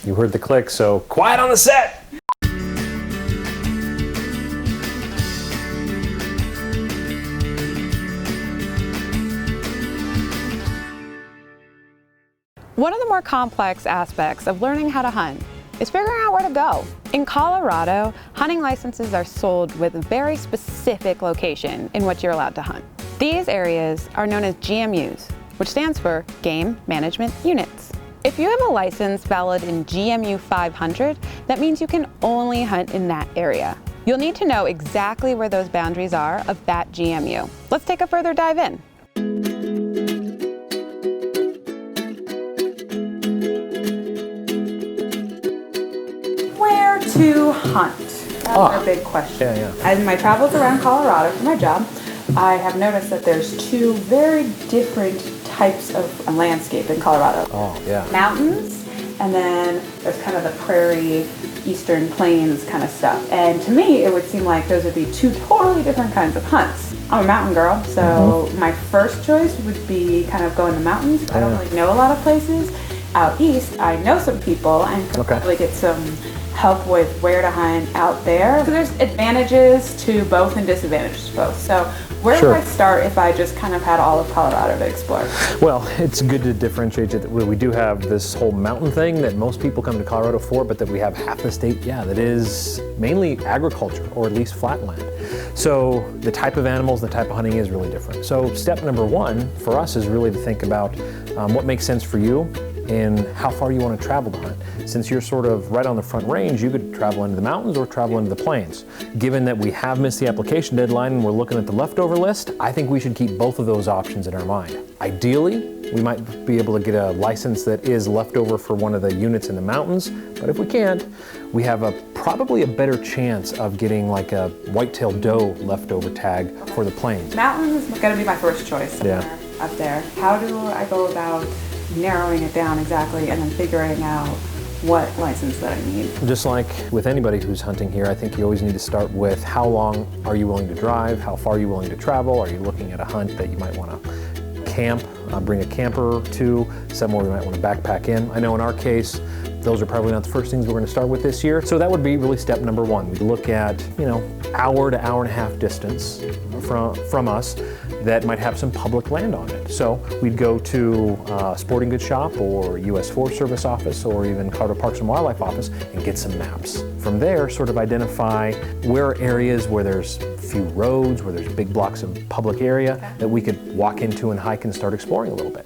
You heard the click, so quiet on the set! One of the more complex aspects of learning how to hunt is figuring out where to go. In Colorado, hunting licenses are sold with a very specific location in which you're allowed to hunt. These areas are known as GMUs, which stands for Game Management Units. If you have a license valid in GMU 500, that means you can only hunt in that area. You'll need to know exactly where those boundaries are of that GMU. Let's take a further dive in. Where to hunt? That's a big question. As in my travels around Colorado for my job, I have noticed that there's two very different types of landscape in Colorado. Mountains, and then there's kind of the prairie, eastern plains kind of stuff. And to me, it would seem like those would be two totally different kinds of hunts. I'm a mountain girl, so my first choice would be kind of going to mountains. I don't really know a lot of places. Out east, I know some people and could probably get some help with where to hunt out there. So there's advantages to both and disadvantages to both. So where would I start if I just kind of had all of Colorado to explore? Well, it's good to differentiate it. We do have this whole mountain thing that most people come to Colorado for, but that we have half the state, that is mainly agriculture, or at least flatland. So the type of animals, the type of hunting is really different. So step number one for us is really to think about what makes sense for you and how far you want to travel to hunt. Since you're sort of right on the front range, you could travel into the mountains or travel into the plains. Given that we have missed the application deadline and we're looking at the leftover list, I think we should keep both of those options in our mind. Ideally, we might be able to get a license that is leftover for one of the units in the mountains, but if we can't, we have probably a better chance of getting like a white-tailed doe leftover tag for the plains. Mountains is gonna be my first choice up there. How do I go about narrowing it down exactly and then figuring out what license that I need? Just like with anybody who's hunting here, I think you always need to start with how long are you willing to drive, how far are you willing to travel, are you looking at a hunt that you might want to camp, bring a camper to, somewhere we might want to backpack in. I know in our case, those are probably not the first things we're going to start with this year. So that would be really step number one. We'd look at, hour to hour and a half distance from us that might have some public land on it. So we'd go to a sporting goods shop or US Forest Service office or even Colorado Parks and Wildlife office and get some maps. From there, sort of identify where are areas where there's few roads, where there's big blocks of public area that we could walk into and hike and start exploring a little bit.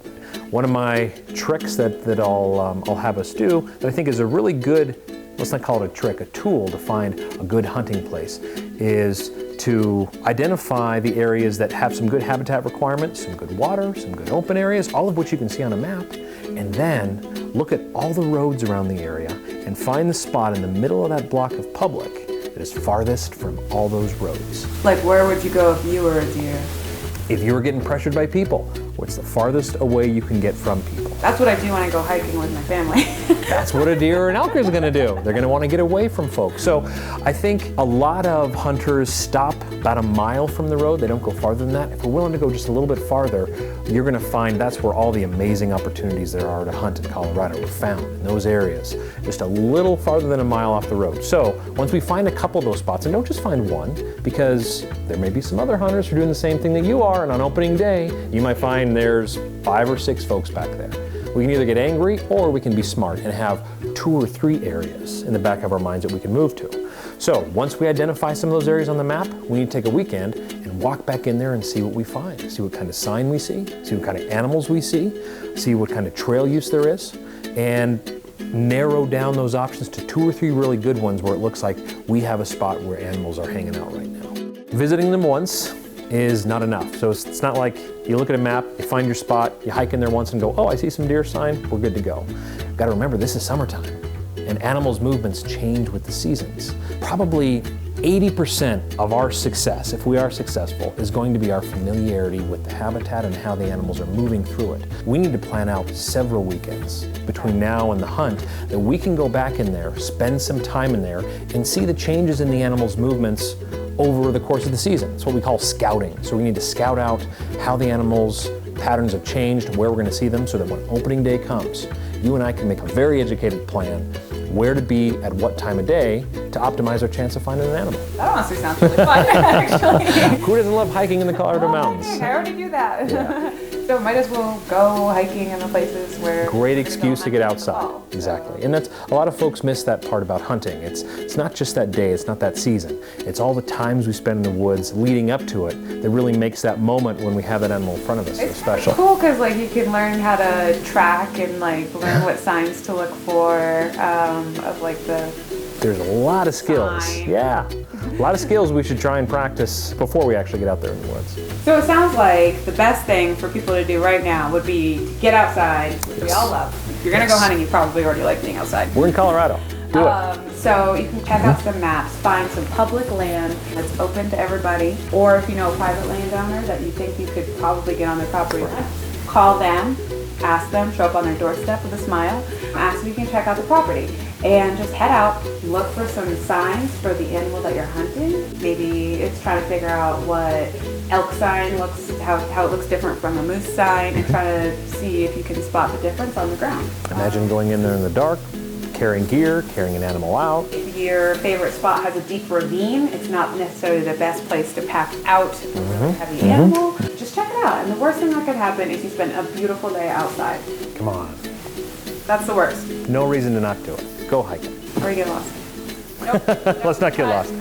One of my tricks that I'll have us do that I think is a really good, let's not call it a trick, a tool to find a good hunting place, is to identify the areas that have some good habitat requirements, some good water, some good open areas, all of which you can see on a map, and then look at all the roads around the area and find the spot in the middle of that block of public that is farthest from all those roads. Like where would you go if you were a deer? If you were getting pressured by people, what's the farthest away you can get from people? That's what I do when I go hiking with my family. That's what a deer or an elk is gonna do. They're gonna wanna get away from folks. So I think a lot of hunters stop about a mile from the road. They don't go farther than that. If we're willing to go just a little bit farther, you're gonna find that's where all the amazing opportunities there are to hunt in Colorado are found, in those areas, just a little farther than a mile off the road. So once we find a couple of those spots, and don't just find one, because there may be some other hunters who are doing the same thing that you are, and on opening day, you might find there's 5 or 6 folks back there. We can either get angry or we can be smart and have 2 or 3 areas in the back of our minds that we can move to. So once we identify some of those areas on the map, we need to take a weekend and walk back in there and see what we find, see what kind of sign we see what kind of animals we see what kind of trail use there is, and narrow down those options to 2 or 3 really good ones where it looks like we have a spot where animals are hanging out right now. Visiting them once is not enough. So it's not like you look at a map, you find your spot, you hike in there once and go, oh, I see some deer sign, we're good to go. Got to remember, this is summertime, and animals' movements change with the seasons. Probably 80% of our success, if we are successful, is going to be our familiarity with the habitat and how the animals are moving through it. We need to plan out several weekends between now and the hunt that we can go back in there, spend some time in there, and see the changes in the animals' movements over the course of the season. It's what we call scouting. So we need to scout out how the animals' patterns have changed, where we're going to see them, so that when opening day comes, you and I can make a very educated plan where to be at what time of day to optimize our chance of finding an animal. That honestly sounds really fun, actually. Who doesn't love hiking in the Colorado Mountains? I already do that. Yeah. So might as well go hiking in the places where... Great excuse to get outside. Exactly. And that's, a lot of folks miss that part about hunting. It's not just that day, it's not that season. It's all the times we spend in the woods leading up to it that really makes that moment when we have that animal in front of us so special. It's cool because like you can learn how to track and like learn what signs to look for of like the... There's a lot of skills. Sign. Yeah. A lot of skills we should try and practice before we actually get out there in the woods. So it sounds like the best thing for people to do right now would be to get outside, which we all love. If you're gonna go hunting, you probably already like being outside. We're in Colorado. Do it. So you can check out some maps, find some public land that's open to everybody, or if you know a private landowner that you think you could probably get on their property, call them, ask them, show up on their doorstep with a smile, ask if you can check out the property. And just head out, look for some signs for the animal that you're hunting. Maybe it's trying to figure out what elk sign looks, how it looks different from a moose sign, and try to see if you can spot the difference on the ground. Imagine going in there in the dark, carrying gear, carrying an animal out. If your favorite spot has a deep ravine, it's not necessarily the best place to pack out a heavy animal. Just check it out. And the worst thing that could happen is you spend a beautiful day outside. Come on. That's the worst. No reason to not do it. Go hiking. Or you get lost. Nope. Let's not get lost.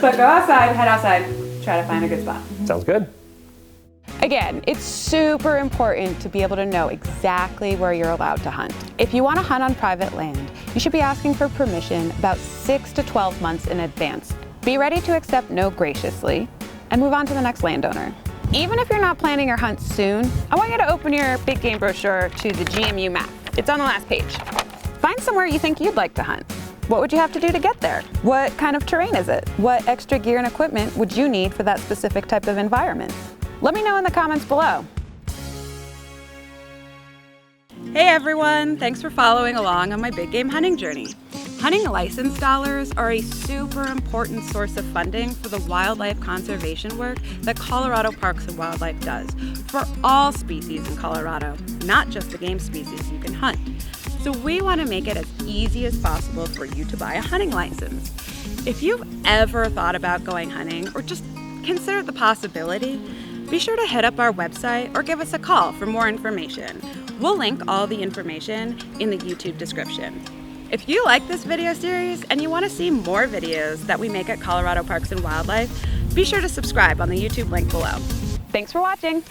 But go outside, head outside, try to find a good spot. Sounds good. Again, it's super important to be able to know exactly where you're allowed to hunt. If you want to hunt on private land, you should be asking for permission about 6 to 12 months in advance. Be ready to accept no graciously and move on to the next landowner. Even if you're not planning your hunt soon, I want you to open your big game brochure to the GMU map. It's on the last page. Find somewhere you think you'd like to hunt. What would you have to do to get there? What kind of terrain is it? What extra gear and equipment would you need for that specific type of environment? Let me know in the comments below. Hey everyone, thanks for following along on my big game hunting journey. Hunting license dollars are a super important source of funding for the wildlife conservation work that Colorado Parks and Wildlife does for all species in Colorado, not just the game species you can hunt. So we want to make it as easy as possible for you to buy a hunting license. If you've ever thought about going hunting or just considered the possibility, be sure to hit up our website or give us a call for more information. We'll link all the information in the YouTube description. If you like this video series and you want to see more videos that we make at Colorado Parks and Wildlife, be sure to subscribe on the YouTube link below. Thanks for watching.